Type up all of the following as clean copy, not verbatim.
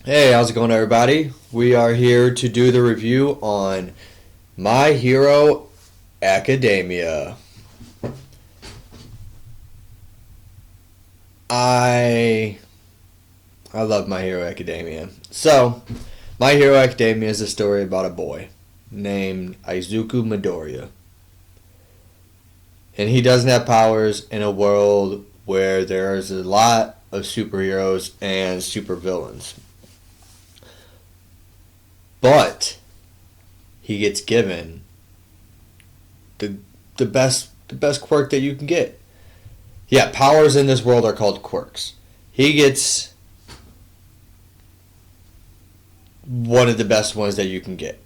Hey, how's it going, everybody? We are here to do the review on My Hero Academia. I I love My Hero Academia. So, My Hero Academia is a story about a boy named Izuku Midoriya. And he doesn't have powers in a world where there's a lot of superheroes and supervillains. But he gets given the the best quirk that you can get. Yeah, powers in this world are called quirks. He gets one of the best ones that you can get.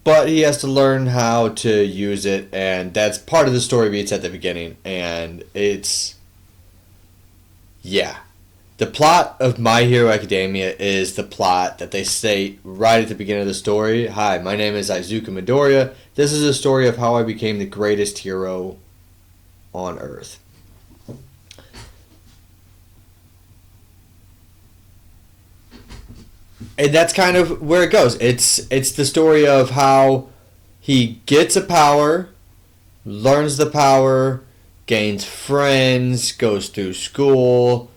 But he has to learn how to use it, and that's part of the story beats at the beginning. And yeah. The plot of My Hero Academia is the plot that they state right at the beginning of the story. Hi, my name is Izuku Midoriya. This is a story of how I became the greatest hero on Earth. And that's kind of where it goes. It's the story of how he gets a power, learns the power, gains friends, goes through school,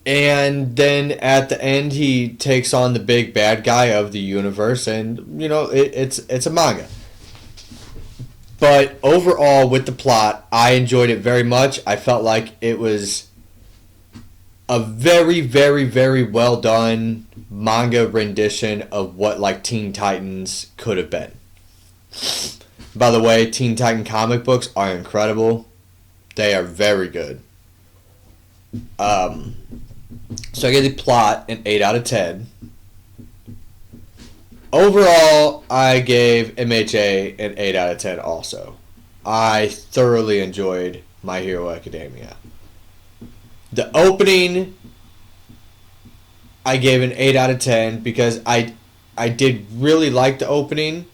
and then at the end he takes on the big bad guy of the universe, and it's a manga. But overall, with the plot, I enjoyed it very much. I felt like it was a very, very, very well done manga rendition of what like Teen Titans could have been. By the way, Teen Titan comic books are incredible. They are very good. Um, so I gave the plot an 8 out of 10. Overall, I gave MHA an 8 out of 10 also. I thoroughly enjoyed My Hero Academia. The opening, I gave an 8 out of 10 because I did really like the opening.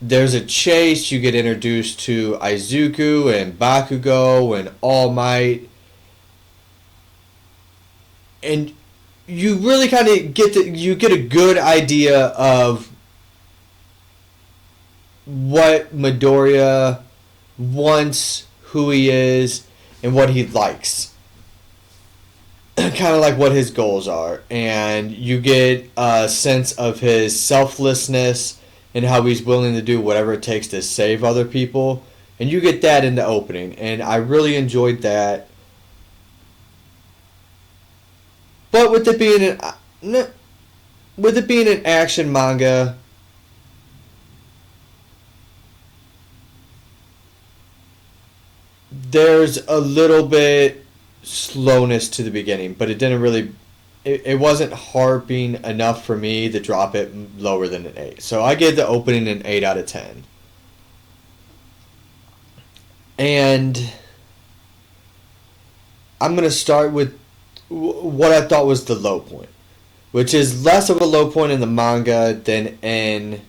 There's a chase, you get introduced to Izuku and Bakugo and All Might. And you really kind of you get a good idea of what Midoriya wants, who he is, and what he likes. Kind of like what his goals are, and you get a sense of his selflessness and how he's willing to do whatever it takes to save other people, and you get that in the opening, and I really enjoyed that. But with it being an action manga, there's a little bit slowness to the beginning, but it didn't really. It wasn't harping enough for me to drop it lower than an 8. So I gave the opening an 8 out of 10. And I'm going to start with what I thought was the low point, which is less of a low point in the manga than in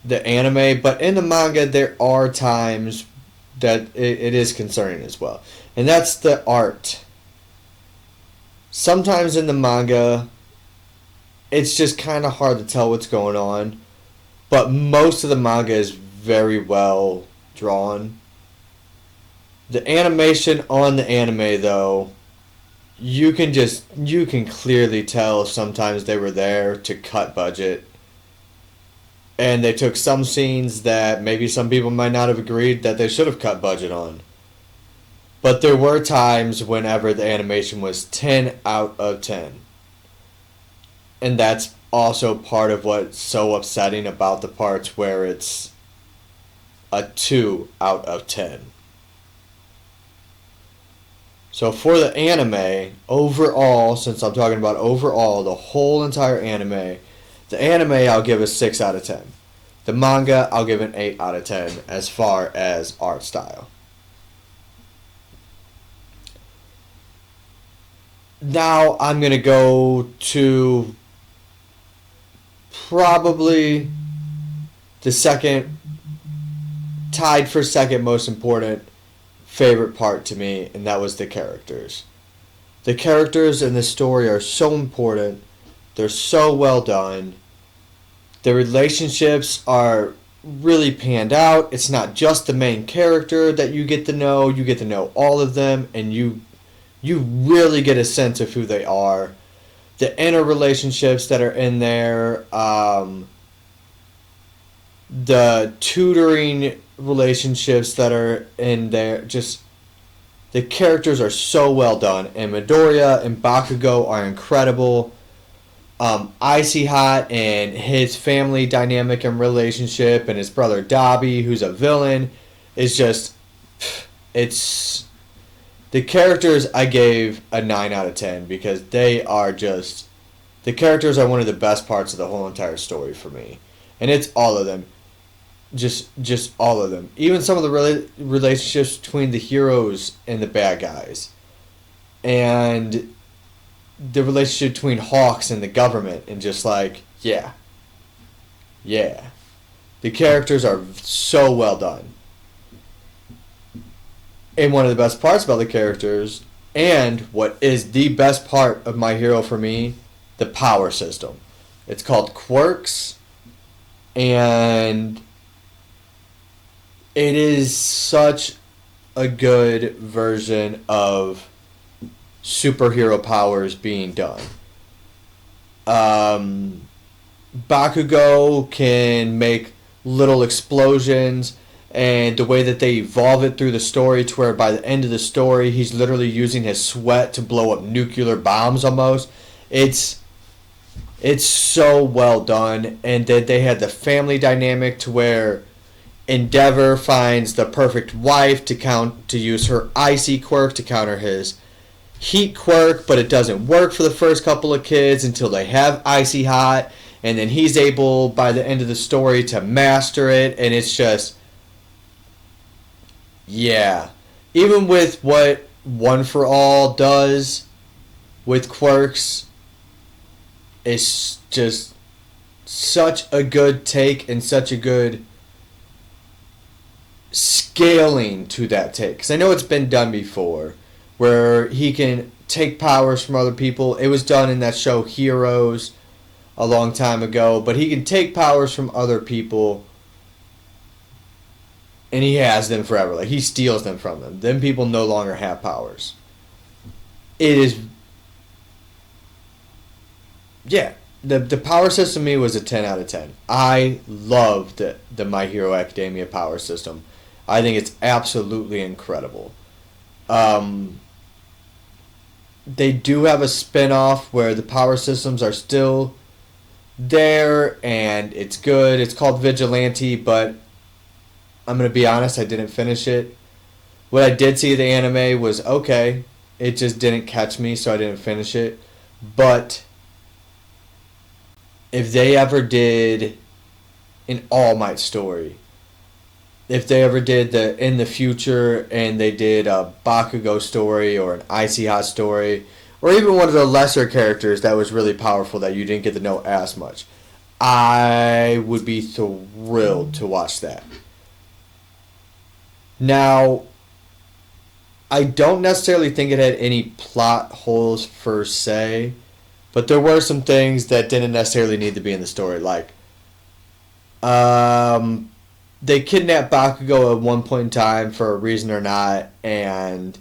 the anime. But in the manga, there are times that it is concerning as well. And that's the art. Sometimes in the manga, it's just kind of hard to tell what's going on. But most of the manga is very well drawn. The animation on the anime, though, you can clearly tell sometimes they were there to cut budget. And they took some scenes that maybe some people might not have agreed that they should have cut budget on. But there were times whenever the animation was 10 out of 10. And that's also part of what's so upsetting about the parts where it's a 2 out of 10. So for the anime, overall, since I'm talking about overall, the whole entire anime, the anime I'll give a 6 out of 10. The manga I'll give an 8 out of 10 as far as art style. Now I'm going to go to probably the second, tied for second most important favorite part to me, and that was the characters. The characters in this story are so important. They're so well done. The relationships are really panned out. It's not just the main character that you get to know. You get to know all of them, and you really get a sense of who they are. The inner relationships that are in there, the tutoring relationships that are in there, just the characters are so well done. And Midoriya and Bakugo are incredible. Icy Hot and his family dynamic and relationship, and his brother Dobby, who's a villain, is just, it's, the characters I gave a 9 out of 10 because they are just, the characters are one of the best parts of the whole entire story for me. And it's all of them. Just all of them. Even some of the relationships between the heroes and the bad guys. And the relationship between Hawks and the government, and just like, yeah. The characters are so well done. And one of the best parts about the characters, and what is the best part of My Hero for me, the power system. It's called Quirks, and it is such a good version of superhero powers being done. Bakugo can make little explosions, and the way that they evolve it through the story to where by the end of the story he's literally using his sweat to blow up nuclear bombs almost. It's so well done. And that they had the family dynamic to where Endeavor finds the perfect wife to use her icy quirk to counter his heat quirk, but it doesn't work for the first couple of kids until they have Icy Hot, and then he's able by the end of the story to master it, and it's just, yeah. Even with what One for All does with quirks, it's just such a good take and such a good scaling to that take. Because I know it's been done before, where he can take powers from other people. It was done in that show Heroes a long time ago, but he can take powers from other people, and he has them forever. Like, he steals them from them. Then people no longer have powers. It is, yeah. The power system to me was a 10 out of 10. I loved the My Hero Academia power system. I think it's absolutely incredible. They do have a spin-off where the power systems are still there, and it's good. It's called Vigilante, but I'm going to be honest, I didn't finish it. What I did see of the anime was okay. It just didn't catch me, so I didn't finish it. But if they ever did an All Might story, if they ever did the in the future and they did a Bakugo story or an Icy Hot story, or even one of the lesser characters that was really powerful that you didn't get to know as much, I would be thrilled to watch that. Now, I don't necessarily think it had any plot holes per se, but there were some things that didn't necessarily need to be in the story, like they kidnapped Bakugo at one point in time for a reason or not, and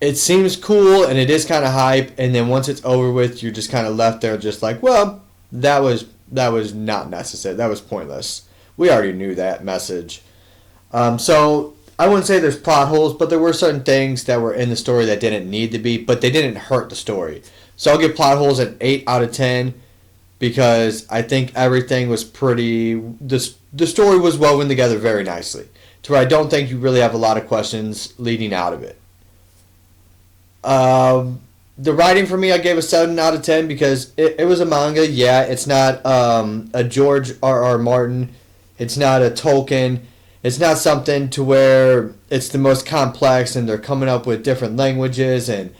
it seems cool and it is kind of hype, and then once it's over with, you're just kind of left there just like, well, that was not necessary. That was pointless. We already knew that message. So I wouldn't say there's plot holes, but there were certain things that were in the story that didn't need to be, but they didn't hurt the story. So I'll give plot holes an 8 out of 10 because I think everything was pretty... The story was woven together very nicely, to where I don't think you really have a lot of questions leading out of it. The writing for me, I gave a 7 out of 10 because it was a manga. Yeah, it's not a George R.R. Martin. It's not a Tolkien. It's not something to where it's the most complex and they're coming up with different languages, and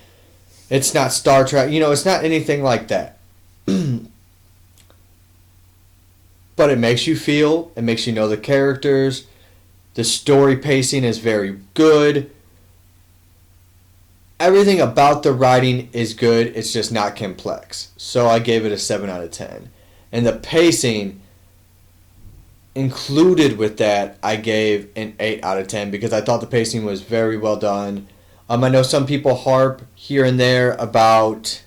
it's not Star Trek. You know, it's not anything like that. But it makes you feel. It makes you know the characters. The story pacing is very good. everything about the writing is good. It's just not complex. So I gave it a 7 out of 10. And the pacing included with that, I gave an 8 out of 10 because I thought the pacing was very well done. I know some people harp here and there about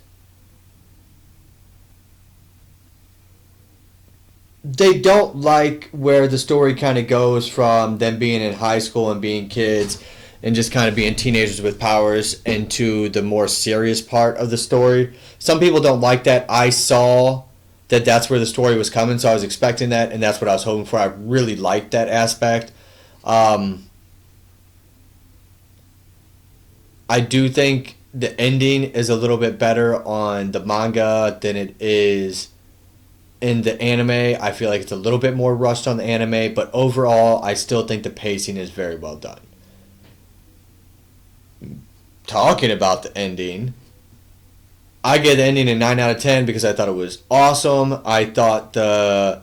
they don't like where the story kind of goes from them being in high school and being kids and just kind of being teenagers with powers into the more serious part of the story. Some people don't like that. I saw that that's where the story was coming, so I was expecting that, and that's what I was hoping for. I really liked that aspect. I do think the ending is a little bit better on the manga than it is in the anime. I feel like it's a little bit more rushed on the anime, but overall, I still think the pacing is very well done. Talking about the ending, I give the ending a 9 out of 10 because I thought it was awesome. I thought the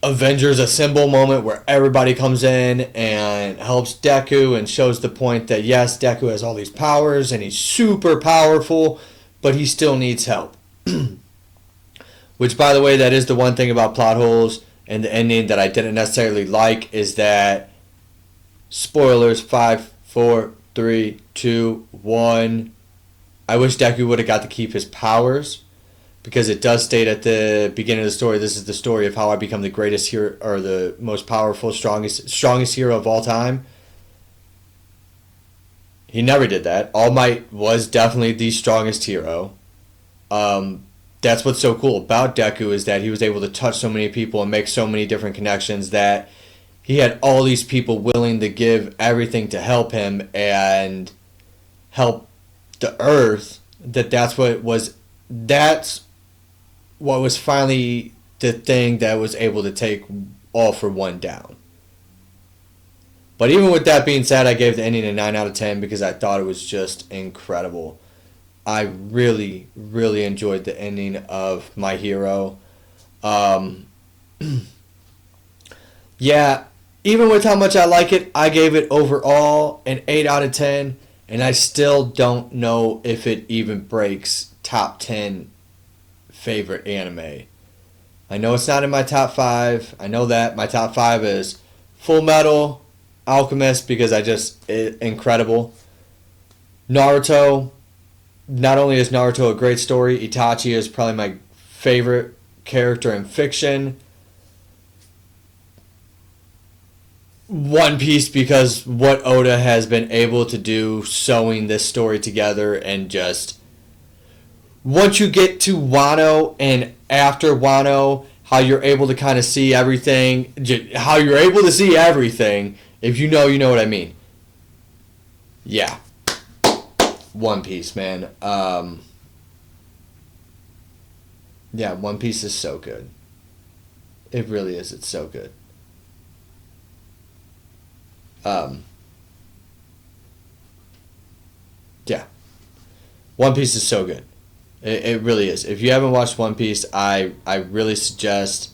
Avengers Assemble moment where everybody comes in and helps Deku and shows the point that yes, Deku has all these powers and he's super powerful, but he still needs help. Which, by the way, that is the one thing about plot holes and the ending that I didn't necessarily like is that spoilers 5, 4, 3, 2, 1. I wish Deku would have got to keep his powers because it does state at the beginning of the story, this is the story of how I become the greatest hero or the most powerful, strongest hero of all time. He never did that. All Might was definitely the strongest hero. That's what's so cool about Deku is that he was able to touch so many people and make so many different connections that he had all these people willing to give everything to help him and help the Earth. That's what was finally the thing that was able to take All for One down. But even with that being said, I gave the ending a 9 out of 10 because I thought it was just incredible. I really, really enjoyed the ending of My Hero. Yeah, even with how much I like it, I gave it overall an 8 out of 10, and I still don't know if it even breaks top 10 favorite anime. I know it's not in my top 5. I know that. My top 5 is Full Metal, Alchemist, because incredible. Naruto. Not only is Naruto a great story, Itachi is probably my favorite character in fiction. One Piece because what Oda has been able to do sewing this story together and just once you get to Wano and after Wano, how you're able to kind of see everything, how you're able to see everything, if you know what I mean. Yeah. One Piece, man. Yeah, One Piece is so good. It really is. It's so good. Yeah. One Piece is so good. It really is. If you haven't watched One Piece, I really suggest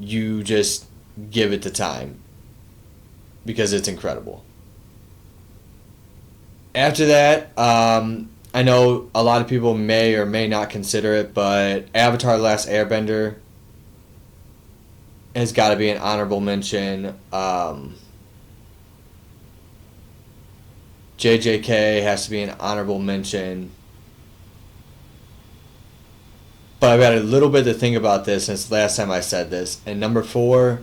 you just give it the time because it's incredible. After that, I know a lot of people may or may not consider it, but Avatar: The Last Airbender has got to be an honorable mention. JJK has to be an honorable mention. But I've got a little bit to think about this since the last time I said this. And number 4,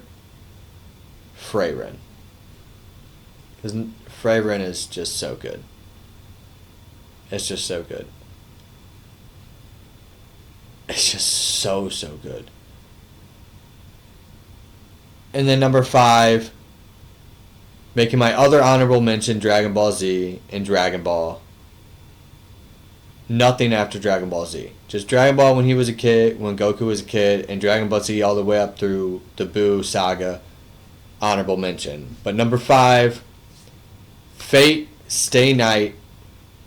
Freyren. Because Freyren is just so good. It's just so good. It's just so good. And then number 5, making my other honorable mention, Dragon Ball Z and Dragon Ball. Nothing after Dragon Ball Z. Just Dragon Ball when he was a kid, when Goku was a kid, and Dragon Ball Z all the way up through the Buu saga. Honorable mention. But number 5, Fate, Stay Night,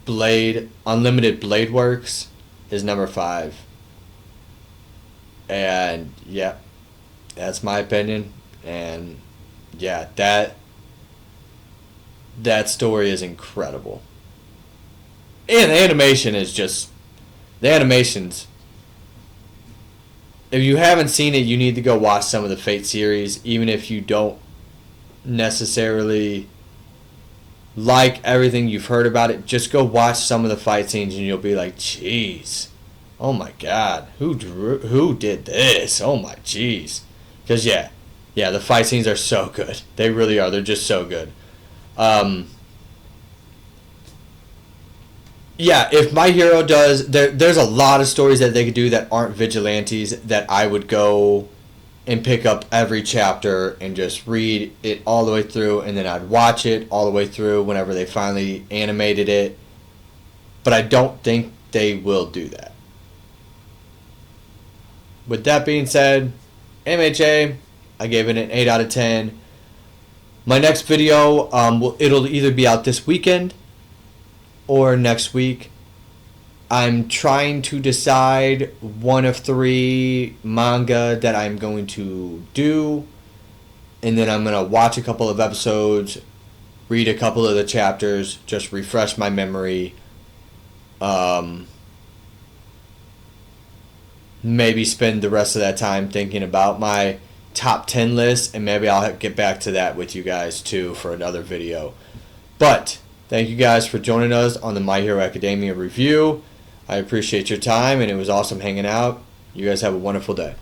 Blade, Unlimited Blade Works is number 5. And yeah, that's my opinion. And yeah, that story is incredible. And the animation is just... The animations... If you haven't seen it, you need to go watch some of the Fate series, even if you don't necessarily like everything you've heard about it. Just go watch some of the fight scenes and you'll be like, jeez, oh my god, who did this? Oh my jeez. Because yeah, the fight scenes are so good. They really are. They're just so good. Yeah, if My Hero does, there's a lot of stories that they could do that aren't vigilantes that I would go and pick up every chapter and just read it all the way through, and then I'd watch it all the way through whenever they finally animated it. But I don't think they will do that. With that being said, MHA, I gave it an 8 out of 10. My next video, it'll either be out this weekend or next week. I'm trying to decide one of 3 manga that I'm going to do, and then I'm going to watch a couple of episodes, read a couple of the chapters, just refresh my memory. Maybe spend the rest of that time thinking about my top 10 list, and maybe I'll get back to that with you guys too for another video. But thank you guys for joining us on the My Hero Academia review. I appreciate your time, and it was awesome hanging out. You guys have a wonderful day.